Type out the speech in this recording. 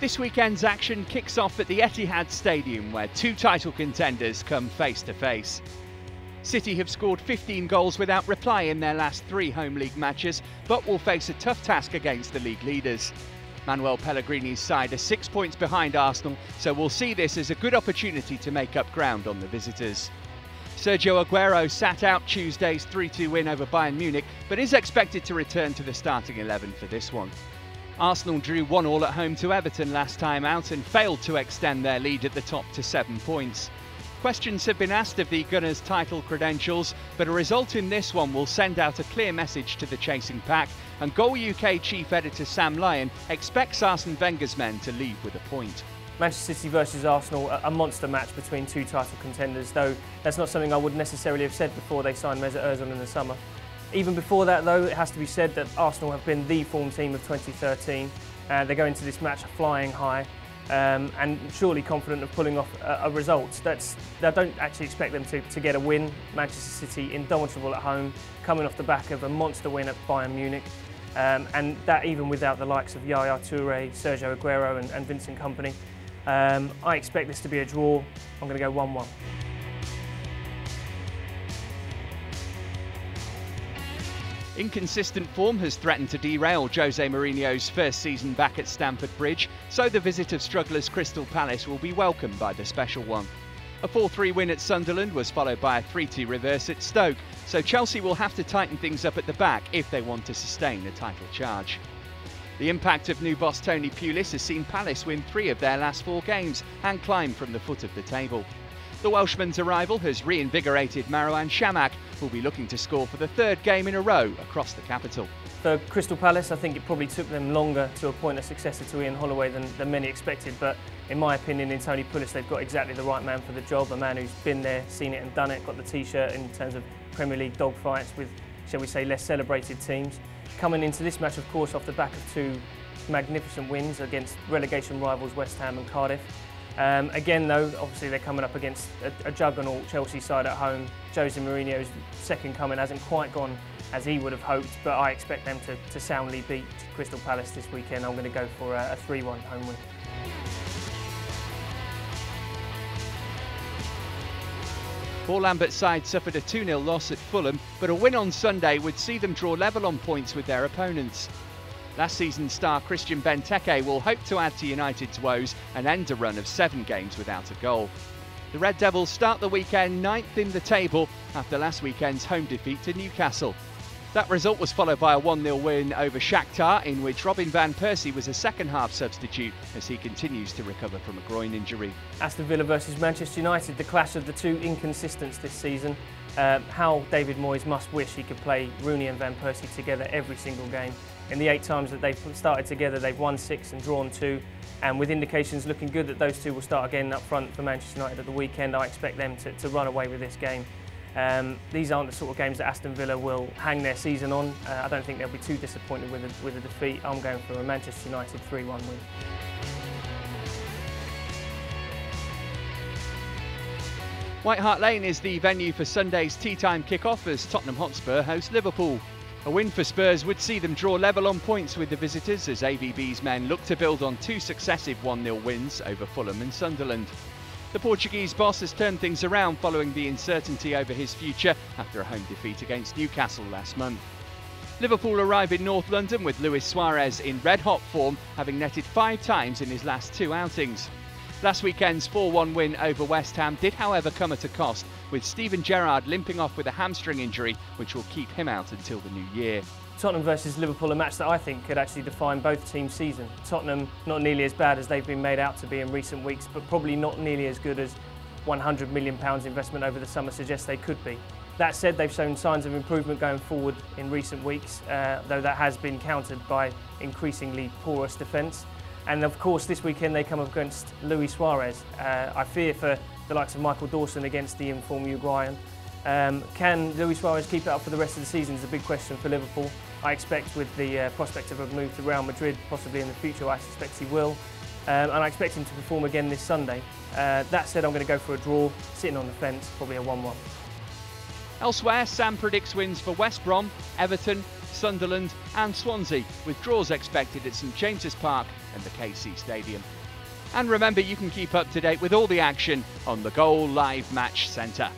This weekend's action kicks off at the Etihad Stadium, where two title contenders come face to face. City have scored 15 goals without reply in their last 3 home league matches, but will face a tough task against the league leaders. Manuel Pellegrini's side are 6 points behind Arsenal, so we'll see this as a good opportunity to make up ground on the visitors. Sergio Aguero sat out Tuesday's 3-2 win over Bayern Munich, but is expected to return to the starting 11 for this one. Arsenal drew 1-1 at home to Everton last time out and failed to extend their lead at the top to 7 points. Questions have been asked of the Gunners' title credentials, but a result in this one will send out a clear message to the chasing pack, and Goal UK chief editor Sam Lyon expects Arsene Wenger's men to leave with a point. Manchester City versus Arsenal, a monster match between two title contenders, though that's not something I would necessarily have said before they signed Mesut Ozil in the summer. Even before that, though, it has to be said that Arsenal have been the form team of 2013. They go into this match flying high and surely confident of pulling off a result. I don't actually expect them to get a win. Manchester City indomitable at home, coming off the back of a monster win at Bayern Munich. And that even without the likes of Yaya Toure, Sergio Aguero and Vincent Kompany. I expect this to be a draw. I'm going to go 1-1. Inconsistent form has threatened to derail Jose Mourinho's first season back at Stamford Bridge, so the visit of strugglers Crystal Palace will be welcomed by the special one. A 4-3 win at Sunderland was followed by a 3-2 reverse at Stoke, so Chelsea will have to tighten things up at the back if they want to sustain the title charge. The impact of new boss Tony Pulis has seen Palace win 3 of their last 4 games and climb from the foot of the table. The Welshman's arrival has reinvigorated Marouane Chamakh, who will be looking to score for the 3rd game in a row across the capital. For Crystal Palace, I think it probably took them longer to appoint a successor to Ian Holloway than many expected, but in my opinion, in Tony Pulis, they've got exactly the right man for the job, a man who's been there, seen it and done it, got the t-shirt in terms of Premier League dogfights with, shall we say, less celebrated teams. Coming into this match, of course, off the back of 2 magnificent wins against relegation rivals West Ham and Cardiff. Again, though, obviously they're coming up against a juggernaut Chelsea side at home. Jose Mourinho's second coming hasn't quite gone as he would have hoped, but I expect them to soundly beat Crystal Palace this weekend. I'm going to go for a 3-1 home win. Paul Lambert's side suffered a 2-0 loss at Fulham, but a win on Sunday would see them draw level on points with their opponents. Last season's star Christian Benteke will hope to add to United's woes and end a run of 7 games without a goal. The Red Devils start the weekend 9th in the table after last weekend's home defeat to Newcastle. That result was followed by a 1-0 win over Shakhtar, in which Robin van Persie was a second-half substitute as he continues to recover from a groin injury. Aston Villa versus Manchester United, the clash of the 2 inconsistents this season. How David Moyes must wish he could play Rooney and Van Persie together every single game. In the 8 times that they've started together, they've won 6 and drawn 2, and with indications looking good that those 2 will start again up front for Manchester United at the weekend, I expect them to run away with this game. These aren't the sort of games that Aston Villa will hang their season on. I don't think they'll be too disappointed with a defeat. I'm going for a Manchester United 3-1 win. White Hart Lane is the venue for Sunday's tea-time kick-off as Tottenham Hotspur host Liverpool. A win for Spurs would see them draw level on points with the visitors as AVB's men look to build on 2 successive 1-0 wins over Fulham and Sunderland. The Portuguese boss has turned things around following the uncertainty over his future after a home defeat against Newcastle last month. Liverpool arrive in North London with Luis Suarez in red-hot form, having netted 5 times in his last 2 outings. Last weekend's 4-1 win over West Ham did, however, come at a cost, with Steven Gerrard limping off with a hamstring injury, which will keep him out until the new year. Tottenham versus Liverpool, a match that I think could actually define both teams' season. Tottenham not nearly as bad as they've been made out to be in recent weeks, but probably not nearly as good as £100 million investment over the summer suggests they could be. That said, they've shown signs of improvement going forward in recent weeks, though that has been countered by increasingly porous defence. And of course, this weekend they come up against Luis Suarez. I fear for the likes of Michael Dawson against the informed Uruguayan. Can Luis Suarez keep it up for the rest of the season is a big question for Liverpool. I expect with the prospect of a move to Real Madrid, possibly in the future, I suspect he will. And I expect him to perform again this Sunday. That said, I'm going to go for a draw, sitting on the fence, probably a 1-1. Elsewhere, Sam predicts wins for West Brom, Everton, Sunderland and Swansea, with draws expected at St James's Park and the KC Stadium. And remember, you can keep up to date with all the action on the Goal Live Match Centre.